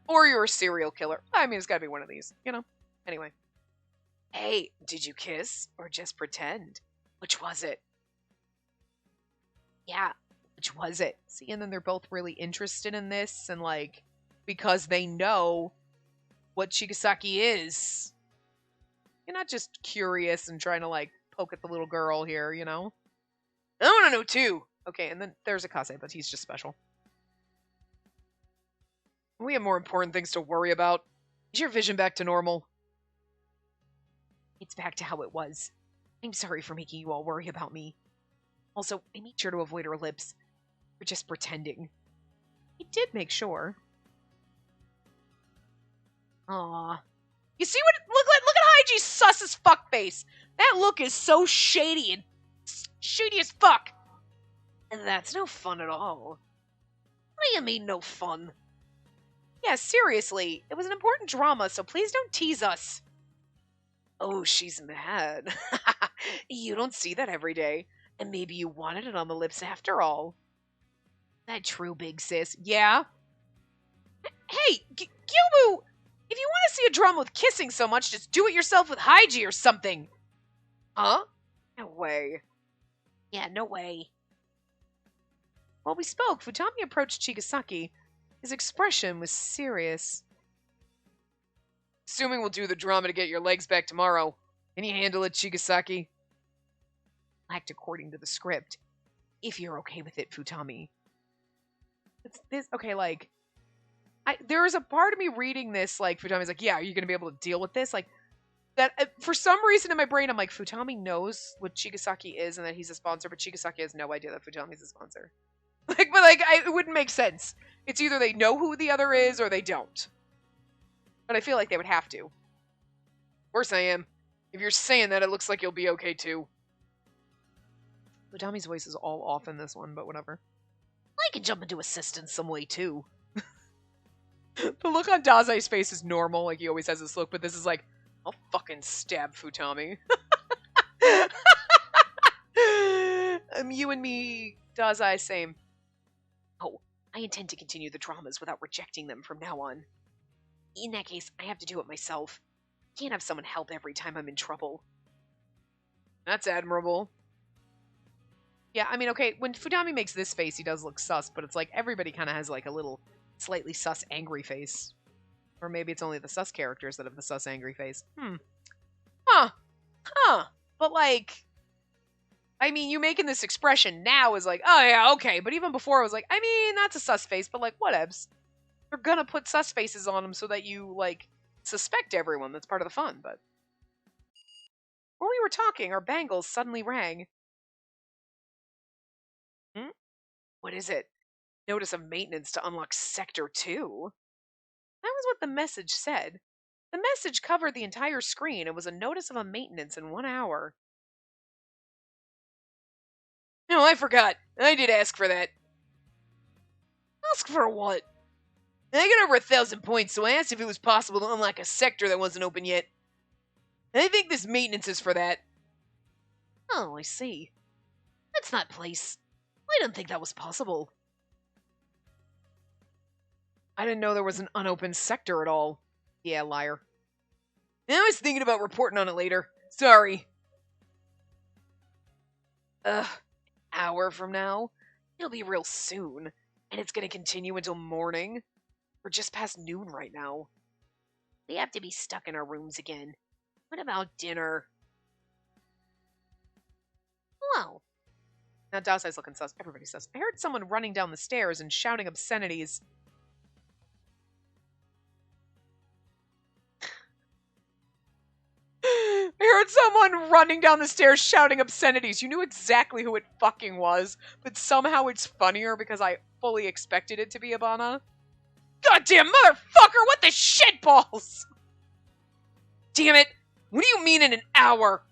Or you're a serial killer. I mean, it's gotta be one of these, you know? Anyway. Hey, did you kiss? Or just pretend? Which was it? Yeah, Which was it? See, and then they're both really interested in this, and like, because they know what Chigasaki is. You're not just curious and trying to like poke at the little girl here, you know? I want to know too. Okay, and then there's Akase, but he's just special. We have more important things to worry about. Is your vision back to normal? It's back to how it was. I'm sorry for making you all worry about me. Also, I made sure to avoid her lips. We're just pretending. He did make sure. Aw. You see what? Look at Haiji's sus as fuck face. That look is so shady and shady as fuck. And that's no fun at all. What do you mean no fun? Yeah, seriously. It was an important drama, so please don't tease us. Oh, she's mad. You don't see that every day. And maybe you wanted it on the lips after all. That true, big sis. Yeah? Hey, Gyubu! If you want to see a drama with kissing so much, just do it yourself with Haiji or something. Huh? No way. Yeah, no way. While we spoke, Futami approached Chigasaki. His expression was serious. Assuming we'll do the drama to get your legs back tomorrow. Can you handle it, Chigasaki? Act according to the script. If you're okay with it, Futami. It's this, okay, like, there is a part of me reading this, like, Futami's like, yeah, are you going to be able to deal with this? Like, that, for some reason in my brain, I'm like, Futami knows what Chigasaki is and that he's a sponsor, but Chigasaki has no idea that Futami's a sponsor. Like, but, like, it wouldn't make sense. It's either they know who the other is or they don't. But I feel like they would have to. Of course I am. If you're saying that, it looks like you'll be okay, too. Futami's voice is all off in this one, but whatever. I can jump into assistance some way, too. The look on Dazai's face is normal, like he always has this look, but this is like, I'll fucking stab Futami. You and me, Dazai, same. Oh, I intend to continue the dramas without rejecting them from now on. In that case, I have to do it myself. Can't have someone help every time I'm in trouble. That's admirable. Yeah, I mean, okay, when Futami makes this face, he does look sus, but it's like everybody kind of has like a little slightly sus angry face. Or maybe it's only the sus characters that have the sus angry face. Huh. But like, I mean, you making this expression now is like, oh yeah, okay. But even before, I was like, I mean, that's a sus face, but like, whatevs. They're gonna put sus faces on them so that you, like, suspect everyone. That's part of the fun, but... While we were talking, our bangles suddenly rang. What is it? Notice of maintenance to unlock Sector 2? That was what the message said. The message covered the entire screen. It was a notice of a maintenance in 1 hour. No, I forgot. I did ask for that. Ask for what? I got over 1,000 points, so I asked if it was possible to unlock a sector that wasn't open yet. I think this maintenance is for that. Oh, I see. That's not place. I didn't think that was possible. I didn't know there was an unopened sector at all. Yeah, liar. I was thinking about reporting on it later. Sorry. Hour from now? It'll be real soon. And it's gonna continue until morning. We're just past noon right now. We have to be stuck in our rooms again. What about dinner? Well. Now Dazai's looking sus. Everybody sus. I heard someone running down the stairs and shouting obscenities. I heard someone running down the stairs shouting obscenities. You knew exactly who it fucking was, but somehow it's funnier because I fully expected it to be Abana. Goddamn motherfucker, what the shitballs! Damn it! What do you mean in an hour?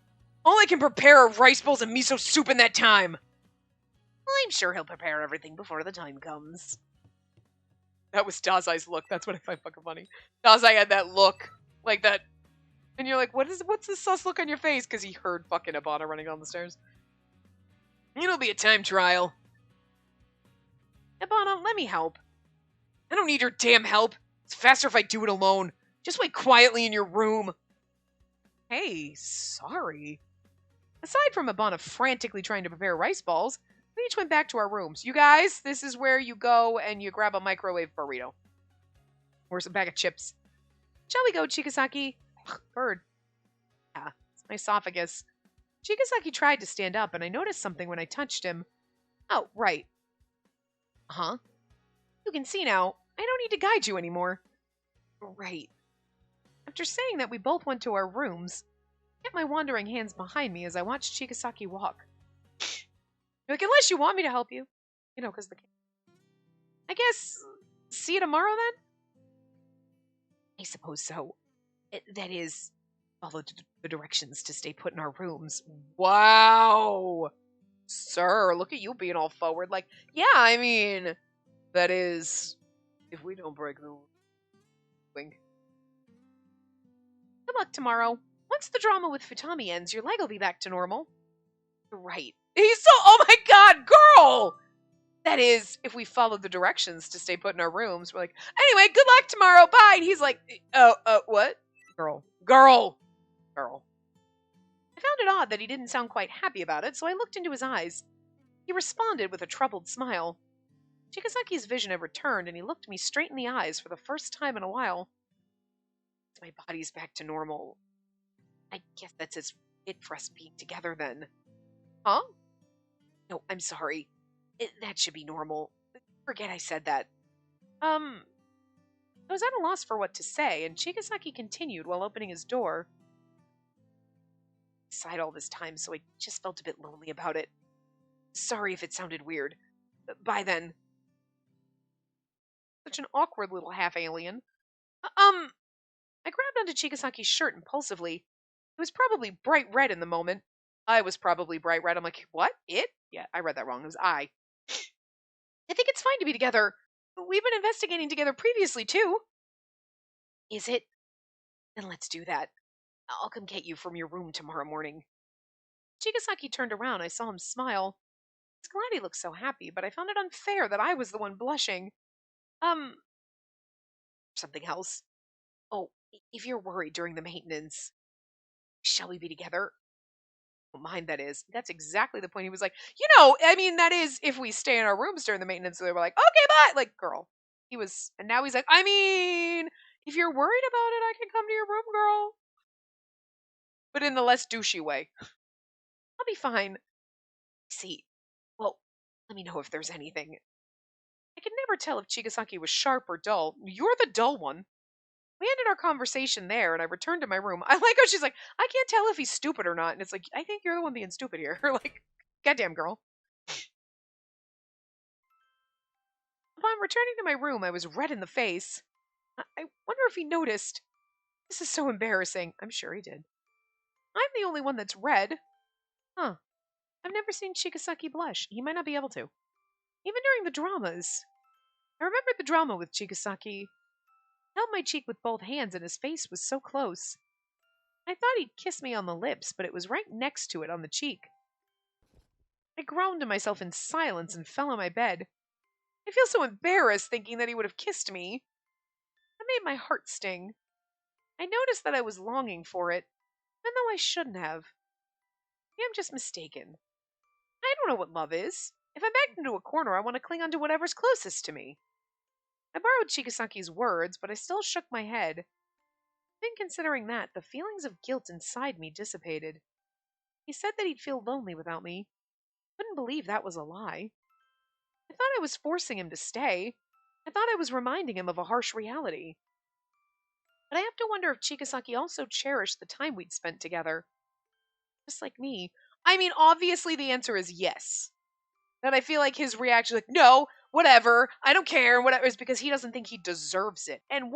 All I can prepare are rice bowls and miso soup in that time. Well, I'm sure he'll prepare everything before the time comes. That was Dazai's look. That's what I find fucking funny. Dazai had that look. Like that. And you're like, what's this sus look on your face? Because he heard fucking Abana running down the stairs. It'll be a time trial. Abana, let me help. I don't need your damn help. It's faster if I do it alone. Just wait quietly in your room. Hey, sorry. Aside from Abana frantically trying to prepare rice balls, We each went back to our rooms. You guys, this is where you go and you grab a microwave burrito. Or some bag of chips. Shall we go, Chikasaki? Bird. Yeah, it's my esophagus. Chikasaki tried to stand up, and I noticed something when I touched him. Oh, right. Huh? You can see now, I don't need to guide you anymore. Right. After saying that, we both went to our rooms. I kept my wandering hands behind me as I watched Chikasaki walk. Like, unless you want me to help you. You know, because I guess, see you tomorrow then? I suppose so. That is, follow the directions to stay put in our rooms. Wow! Sir, look at you being all forward. Like, yeah, I mean, that is, if we don't break the rules. Wink. Good luck tomorrow. Once the drama with Futami ends, your leg will be back to normal. Right. He's so, oh my god, girl! That is, if we follow the directions to stay put in our rooms, we're like, anyway, good luck tomorrow, bye! And he's like, what? Girl. I found it odd that he didn't sound quite happy about it, so I looked into his eyes. He responded with a troubled smile. Chikasaki's vision had returned, and he looked me straight in the eyes for the first time in a while. My body's back to normal. I guess that's it for us being together then. Huh? No, I'm sorry. That should be normal. Forget I said that. I was at a loss for what to say, and Chikasaki continued while opening his door. I sighed all this time, so I just felt a bit lonely about it. Sorry if it sounded weird. Bye then. Such an awkward little half-alien. I grabbed onto Chikasaki's shirt impulsively. It was probably bright red in the moment. I was probably bright red. I'm like, what? It? Yeah, I read that wrong. It was I. I think it's fine to be together. We've been investigating together previously, too. Is it? Then let's do that. I'll come get you from your room tomorrow morning. Chikasaki turned around. I saw him smile. I was glad he looked so happy, but I found it unfair that I was the one blushing. Something else. Oh, if you're worried during the maintenance, shall we be together? Don't mind, that is. That's exactly the point. He was like, I mean, that is if we stay in our rooms during the maintenance. So they were like, okay, bye. Like, girl. And now he's like, I mean, if you're worried about it, I can come to your room, girl. But in the less douchey way. I'll be fine. See, well, let me know if there's anything. I could never tell if Chigasaki was sharp or dull. You're the dull one. We ended our conversation there, and I returned to my room. I like how she's like, I can't tell if he's stupid or not. And it's like, I think you're the one being stupid here. Like, goddamn, girl. Upon returning to my room, I was red in the face. I wonder if he noticed. This is so embarrassing. I'm sure he did. I'm the only one that's red. Huh. I've never seen Chigasaki blush. He might not be able to. Even during the dramas. I remembered the drama with Chigasaki. I held my cheek with both hands, and his face was so close. I thought he'd kiss me on the lips, but it was right next to it on the cheek. I groaned to myself in silence and fell on my bed. I feel so embarrassed thinking that he would have kissed me. That made my heart sting. I noticed that I was longing for it, even though I shouldn't have. Maybe I'm just mistaken. I don't know what love is. If I'm backed into a corner, I want to cling on to whatever's closest to me. I borrowed Chikasaki's words, but I still shook my head. Then considering that, the feelings of guilt inside me dissipated. He said that he'd feel lonely without me. I couldn't believe that was a lie. I thought I was forcing him to stay. I thought I was reminding him of a harsh reality. But I have to wonder if Chikasaki also cherished the time we'd spent together. Just like me. I mean, obviously the answer is yes. But I feel like his reaction, like, no, whatever, I don't care, whatever, is because he doesn't think he deserves it. And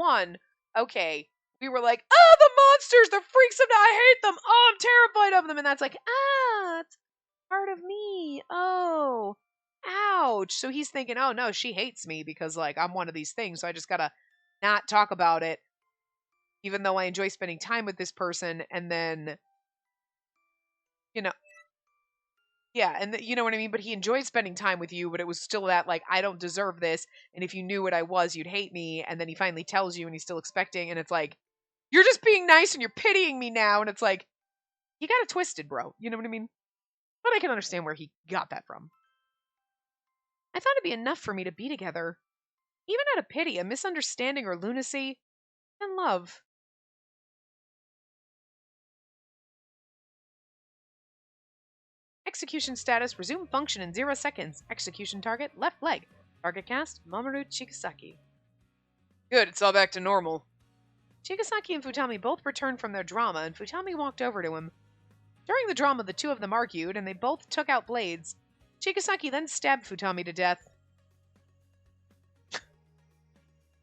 okay, we were like, oh, the monsters, the freaks of, I hate them, oh, I'm terrified of them. And that's like, it's part of me, oh, ouch. So he's thinking, oh, no, she hates me because, like, I'm one of these things, so I just gotta not talk about it, even though I enjoy spending time with this person, and then, yeah, and you know what I mean? But he enjoyed spending time with you, but it was still that, like, I don't deserve this, and if you knew what I was, you'd hate me, and then he finally tells you, and he's still expecting, and it's like, you're just being nice, and you're pitying me now, and it's like, you got it twisted, bro. You know what I mean? But I can understand where he got that from. thought it'd be enough for me to be together. Even out of pity, a misunderstanding or lunacy, and love. Execution status, resume function in 0 seconds. Execution target, left leg. Target cast, Mamoru Chigasaki. Good, it's all back to normal. Chigasaki and Futami both returned from their drama, and Futami walked over to him. During the drama, the two of them argued, and they both took out blades. Chigasaki then stabbed Futami to death.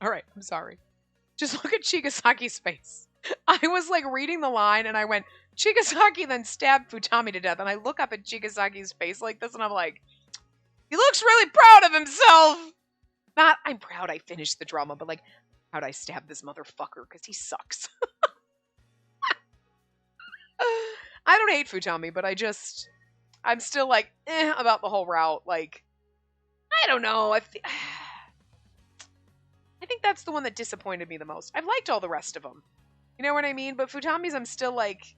Alright, I'm sorry. Just look at Chigasaki's face. I was like reading the line, and I went, Chigasaki then stabbed Futami to death, and I look up at Chigasaki's face like this, and I'm like, he looks really proud of himself! Not, I'm proud I finished the drama, but like, proud I stabbed this motherfucker, because he sucks. I don't hate Futami, but I'm still like, about the whole route. Like, I don't know. I think that's the one that disappointed me the most. I've liked all the rest of them. You know what I mean? But Futami's, I'm still like,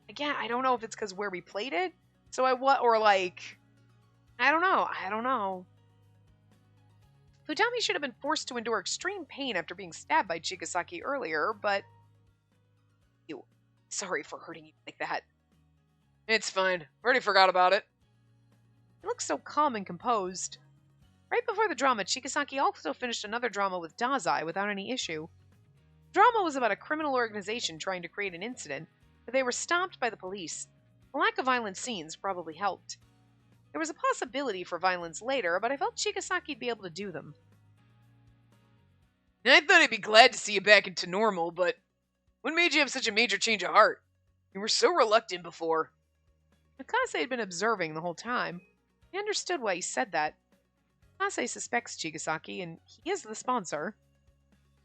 again, I don't know if it's because where we played it. So or like, I don't know. Futami should have been forced to endure extreme pain after being stabbed by Chigasaki earlier, but... Sorry for hurting you like that. It's fine. Already forgot about it. He looks so calm and composed. Right before the drama, Chigasaki also finished another drama with Dazai without any issue. The drama was about a criminal organization trying to create an incident, but they were stopped by the police. The lack of violent scenes probably helped. There was a possibility for violence later, but I felt Chigasaki'd be able to do them. I thought I'd be glad to see you back into normal, but what made you have such a major change of heart? You were so reluctant before. Akase had been observing the whole time. I understood why he said that. Akase suspects Chigasaki, and he is the sponsor.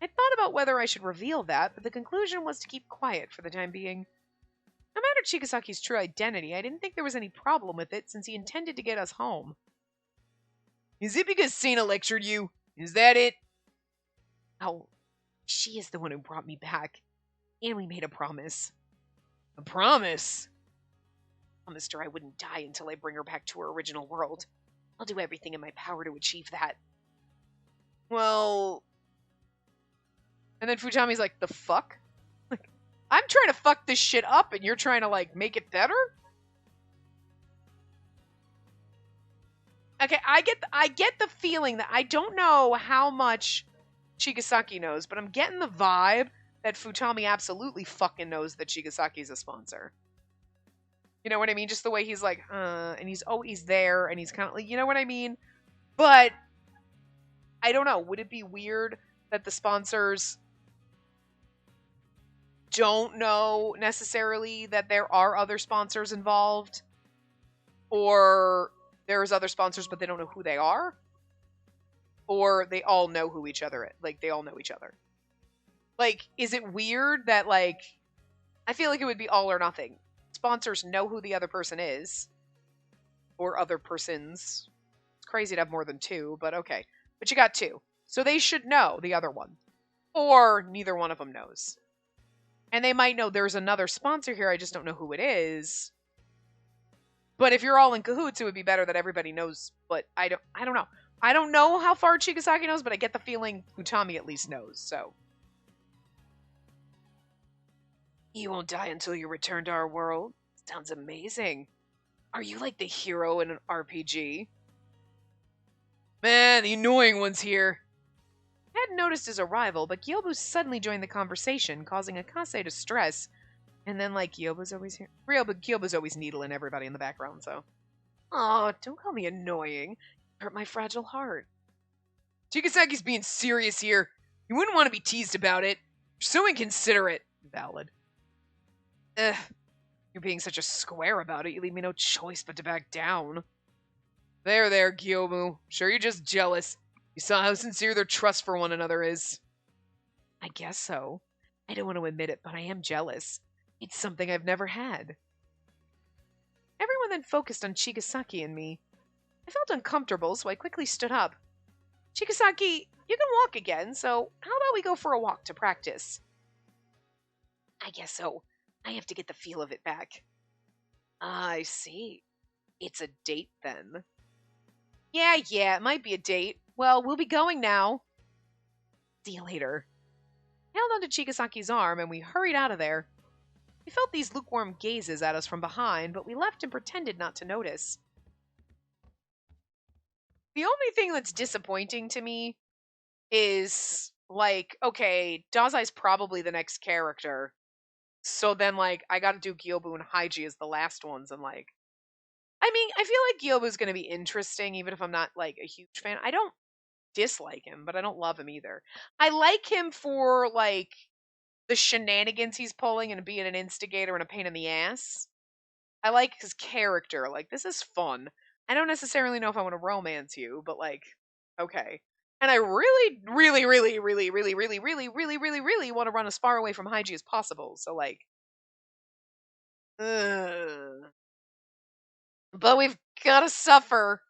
I thought about whether I should reveal that, but the conclusion was to keep quiet for the time being. No matter Chigasaki's true identity, I didn't think there was any problem with it, since he intended to get us home. Is it because Sana lectured you? Is that it? Oh, she is the one who brought me back. And we made a promise. A promise? I promised her I wouldn't die until I bring her back to her original world. I'll do everything in my power to achieve that. Well... And then Futami's like, the fuck? Like, I'm trying to fuck this shit up and you're trying to, like, make it better? Okay, I get the feeling that I don't know how much Chigasaki knows, but I'm getting the vibe that Futami absolutely fucking knows that Chigasaki's a sponsor. You know what I mean? Just the way he's like, and he's always there, and he's kind of like, you know what I mean? But, I don't know. Would it be weird that the sponsors don't know necessarily that there are other sponsors involved? Or there's other sponsors, but they don't know who they are? Or they all know who each other is. Like, they all know each other. Like, is it weird that, like, I feel like it would be all or nothing. Sponsors know who the other person is. Or other persons. It's crazy to have more than two, but okay. But you got two. So they should know the other one. Or neither one of them knows. And they might know there's another sponsor here, I just don't know who it is. But if you're all in cahoots, it would be better that everybody knows. But I don't know. I don't know how far Chigasaki knows, but I get the feeling Futami at least knows, so... You won't die until you return to our world? Sounds amazing. Are you like the hero in an RPG? Man, the annoying one's here. I hadn't noticed his arrival, but Gyobu suddenly joined the conversation, causing Akase to stress. And then, like, Gyobu's always here. Real, but Gyobu's always needling everybody in the background, so... Aw, don't call me annoying. You hurt my fragile heart. Chigasaki's being serious here. You wouldn't want to be teased about it. You're so inconsiderate. Valid. Ugh. You're being such a square about it, you leave me no choice but to back down. There, Gyobu. Sure you're just jealous. You saw how sincere their trust for one another is. I guess so. I don't want to admit it, but I am jealous. It's something I've never had. Everyone then focused on Chigasaki and me. I felt uncomfortable, so I quickly stood up. Chigasaki, you can walk again, so how about we go for a walk to practice? I guess so. I have to get the feel of it back. I see. It's a date, then. Yeah, it might be a date. Well, we'll be going now. See you later. I held onto Chigasaki's arm and we hurried out of there. We felt these lukewarm gazes at us from behind, but we left and pretended not to notice. The only thing that's disappointing to me is, like, okay, Dazai's probably the next character. So then, like, I gotta do Gyobu and Haiji as the last ones, and, like, I mean, I feel like Gyobu's gonna be interesting, even if I'm not, like, a huge fan. I don't dislike him, but I don't love him either. I like him for, like, the shenanigans he's pulling and being an instigator and a pain in the ass. I like his character. Like, this is fun. I don't necessarily know if I want to romance you, but, like, okay. And I really, really, really, really, really, really, really, really, really, really want to run as far away from Haiji as possible. So, like, ugh. But we've got to suffer.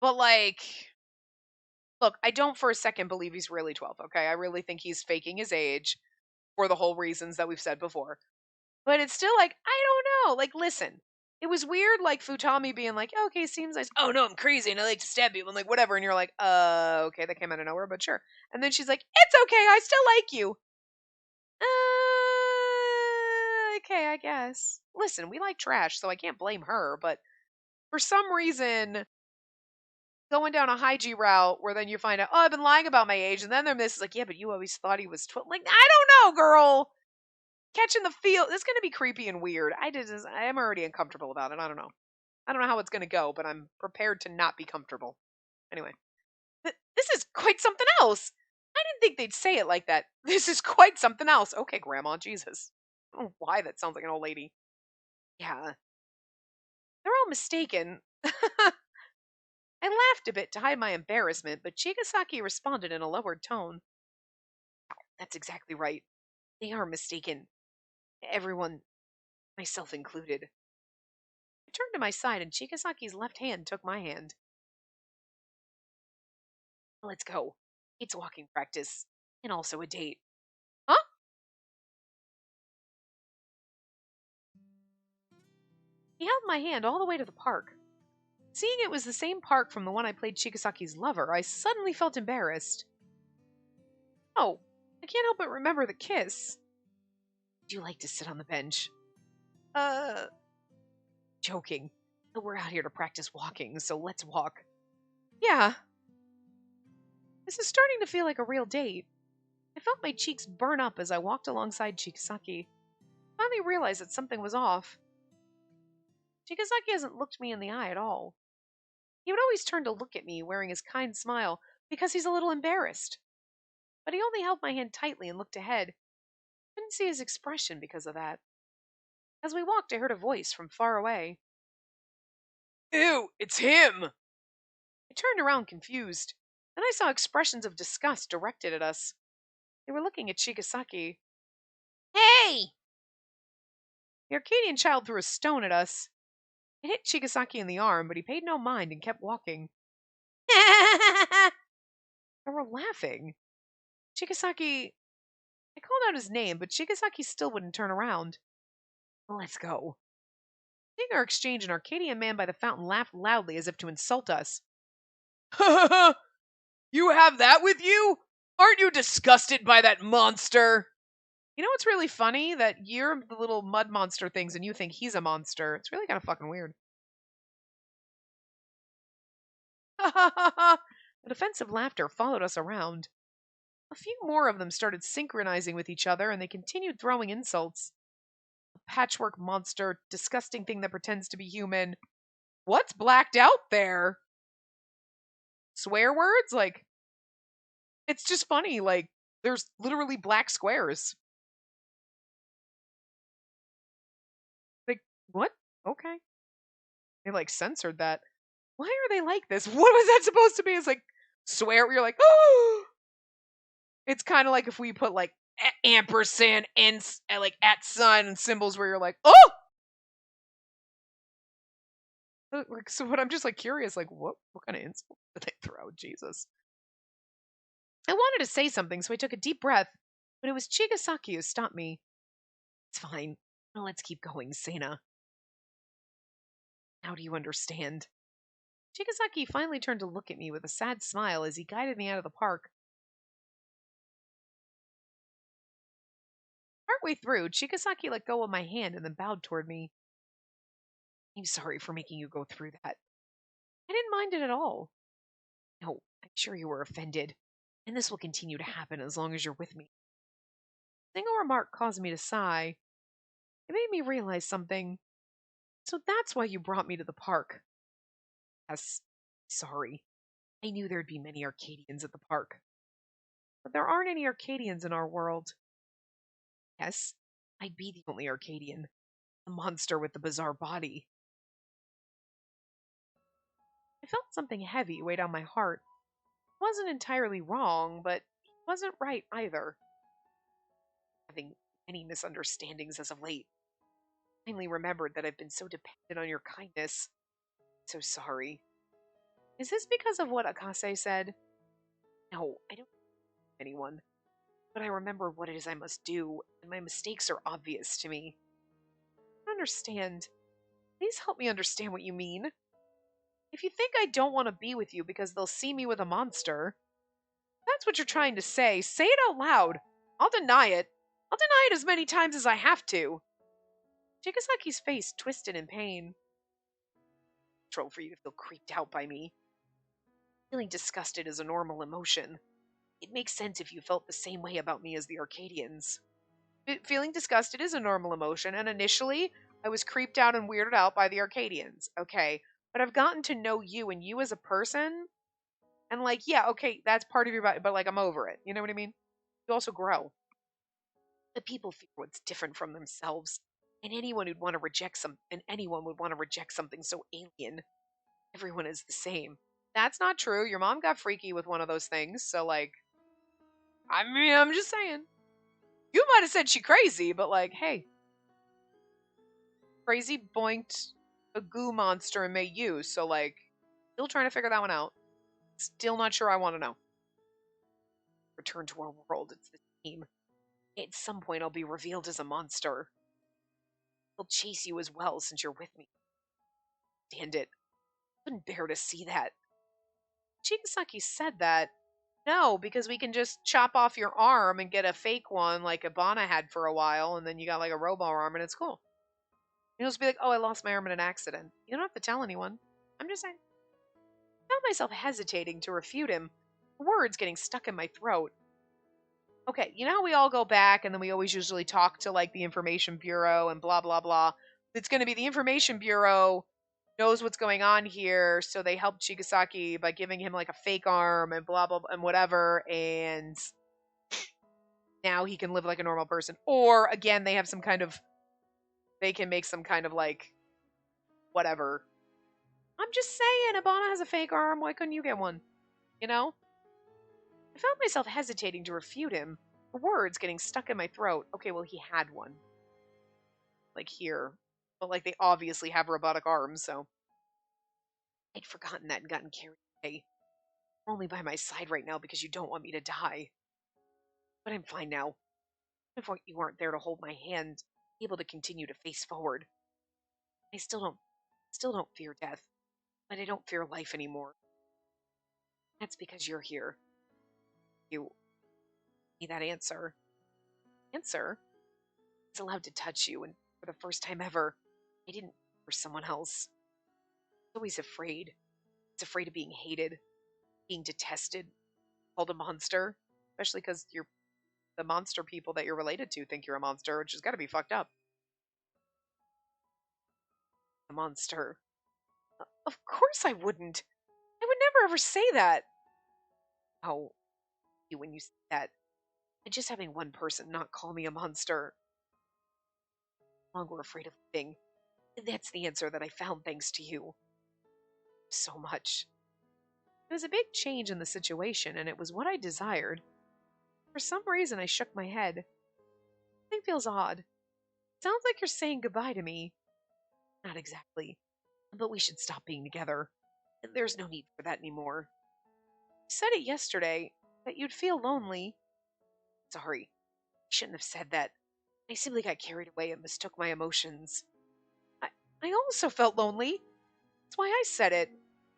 But, like, look, I don't for a second believe he's really 12, okay? I really think he's faking his age for the whole reasons that we've said before. But it's still like, I don't know. Like, listen, it was weird, like, Futami being like, oh, okay, seems nice. Oh, no, I'm crazy and I like to stab people and, like, whatever. And you're like, okay, that came out of nowhere, but sure. And then she's like, it's okay, I still like you. Okay, I guess. Listen, we like trash, so I can't blame her, but for some reason, going down a Haiji route where then you find out, oh, I've been lying about my age, and then they're this is like, yeah, but you always thought he was 12. Like, I don't know, girl. Catching the feel, it's going to be creepy and weird. I am already uncomfortable about it. I don't know. I don't know how it's going to go, but I'm prepared to not be comfortable. Anyway, this is quite something else. I didn't think they'd say it like that. This is quite something else. Okay, Grandma, Jesus. I don't know why that sounds like an old lady. Yeah, they're all mistaken. I laughed a bit to hide my embarrassment, but Chigasaki responded in a lowered tone. That's exactly right. They are mistaken. Everyone, myself included. I turned to my side and Chigasaki's left hand took my hand. Let's go. It's walking practice. And also a date. Huh? He held my hand all the way to the park. Seeing it was the same park from the one I played Chigasaki's lover, I suddenly felt embarrassed. Oh, I can't help but remember the kiss. Would you like to sit on the bench? Uh, joking. But we're out here to practice walking, so let's walk. Yeah. This is starting to feel like a real date. I felt my cheeks burn up as I walked alongside Chigasaki. I finally realized that something was off. Chigasaki hasn't looked me in the eye at all. He would always turn to look at me, wearing his kind smile, because he's a little embarrassed. But he only held my hand tightly and looked ahead. I couldn't see his expression because of that. As we walked, I heard a voice from far away. Ew, it's him! I turned around confused. Then I saw expressions of disgust directed at us. They were looking at Chigasaki. Hey! The Arcadian child threw a stone at us. It hit Chigasaki in the arm, but he paid no mind and kept walking. They were laughing. Chigasaki... I called out his name, but Chigasaki still wouldn't turn around. Let's go. Seeing our exchange, an Arcadian man by the fountain laughed loudly as if to insult us. You have that with you? Aren't you disgusted by that monster? You know what's really funny? That you're the little mud monster things and you think he's a monster. It's really kind of fucking weird. The defensive laughter followed us around. A few more of them started synchronizing with each other and they continued throwing insults. A patchwork monster, disgusting thing that pretends to be human. What's blacked out there? Swear words? Like, it's just funny. Like, there's literally black squares. Like, what? Okay. They, like, censored that. Why are they like this? What was that supposed to be? It's like, swear, you're like, oh! It's kind of like if we put, like, ampersand and, like, at sign and symbols where you're like, oh! Like, so what I'm just, like, curious, like, what kind of insult did they throw? Jesus. I wanted to say something, so I took a deep breath, but it was Chigasaki who stopped me. It's fine. Now let's keep going, Sena. Now do you understand? Chigasaki finally turned to look at me with a sad smile as he guided me out of the park. Partway through, Chigasaki let go of my hand and then bowed toward me. I'm sorry for making you go through that. I didn't mind it at all. No, I'm sure you were offended, and this will continue to happen as long as you're with me. A single remark caused me to sigh. It made me realize something. So that's why you brought me to the park. Yes, sorry. I knew there'd be many Arcadians at the park. But there aren't any Arcadians in our world. Yes, I'd be the only Arcadian. The monster with the bizarre body. I felt something heavy weigh on my heart. It wasn't entirely wrong, but it wasn't right either. Having many misunderstandings as of late. I finally remembered that I've been so dependent on your kindness. So sorry. Is this because of what Akase said? No, I don't know anyone. But I remember what it is I must do, and my mistakes are obvious to me. I don't understand. Please help me understand what you mean. If you think I don't want to be with you because they'll see me with a monster, if that's what you're trying to say it out loud. I'll deny it. I'll deny it as many times as I have to. Chigasaki's face twisted in pain. Natural for you to feel creeped out by me. Feeling disgusted is a normal emotion. It makes sense if you felt the same way about me as the Arcadians. Feeling disgusted is a normal emotion, and initially, I was creeped out and weirded out by the Arcadians. Okay, but I've gotten to know you and you as a person, and like, yeah, okay, that's part of your body, but like, I'm over it. You know what I mean? You also grow. The people fear what's different from themselves, and anyone would want to reject something so alien. Everyone is the same. That's not true. Your mom got freaky with one of those things, so like, I mean, I'm just saying. You might have said she crazy, but like, hey, crazy boinked a goo monster and made you, so like, still trying to figure that one out. Still not sure I want to know. Return to our world, it's the same. At some point I'll be revealed as a monster. I'll chase you as well since you're with me. Stand it. I couldn't bear to see that. Chigasaki said that. No, because we can just chop off your arm and get a fake one like Ibana had for a while, and then you got like a robo arm and it's cool. You'll just be like, oh, I lost my arm in an accident. You don't have to tell anyone. I'm just saying. I found myself hesitating to refute him, words getting stuck in my throat. Okay, you know how we all go back and then we always usually talk to like the Information Bureau and blah, blah, blah. It's going to be the Information Bureau knows what's going on here, so they helped Chigasaki by giving him like a fake arm and blah, blah, blah, and whatever, and now he can live like a normal person. Or, again, they can make some kind of like, whatever. I'm just saying, Ibana has a fake arm, why couldn't you get one? You know? I found myself hesitating to refute him, the words getting stuck in my throat. Okay, well, he had one. Like here. But like they obviously have robotic arms, so. I'd forgotten that and gotten carried away. You're only by my side right now because you don't want me to die. But I'm fine now. If you weren't there to hold my hand, able to continue to face forward. I still don't fear death, but I don't fear life anymore. That's because you're here. You need that answer. Answer? I was allowed to touch you, and for the first time ever, I didn't for someone else. I was always afraid. I was afraid of being hated, being detested, called a monster, especially because the monster people that you're related to think you're a monster, which has got to be fucked up. A monster. Of course I wouldn't. I would never ever say that. Oh, when you say that, and just having one person not call me a monster. I'm no longer afraid of living. And that's the answer that I found thanks to you. So much. It was a big change in the situation, and it was what I desired. For some reason, I shook my head. Something feels odd. Sounds like you're saying goodbye to me. Not exactly. But we should stop being together. There's no need for that anymore. You said it yesterday, that you'd feel lonely. Sorry. I shouldn't have said that. I simply got carried away and mistook my emotions. I also felt lonely. That's why I said it.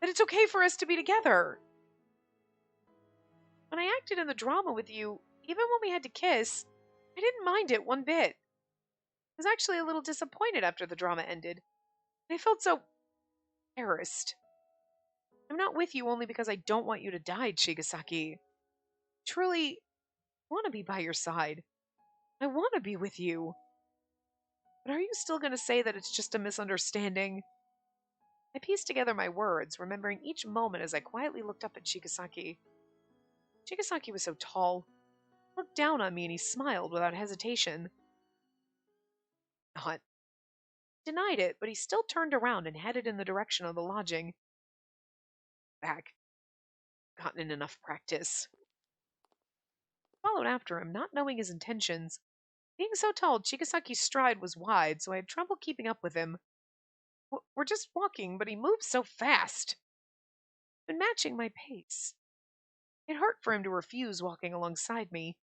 That it's okay for us to be together. When I acted in the drama with you, even when we had to kiss, I didn't mind it one bit. I was actually a little disappointed after the drama ended. I felt so embarrassed. I'm not with you only because I don't want you to die, Chigasaki. Truly, I want to be by your side. I want to be with you. But are you still going to say that it's just a misunderstanding? I pieced together my words, remembering each moment as I quietly looked up at Chigasaki. Chigasaki was so tall. He looked down on me and he smiled without hesitation. Not. He denied it, but he still turned around and headed in the direction of the lodging. Back. Gotten in enough practice. I followed after him, not knowing his intentions. Being so tall, Chigasaki's stride was wide, so I had trouble keeping up with him. We're just walking, but he moves so fast. I've been matching my pace. It hurt for him to refuse walking alongside me.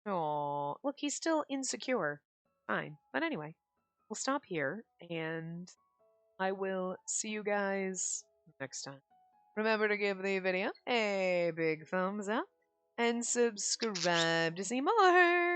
Aw, look, he's still insecure. Fine. But anyway, we'll stop here, and I will see you guys next time. Remember to give the video a big thumbs up, and subscribe to see more.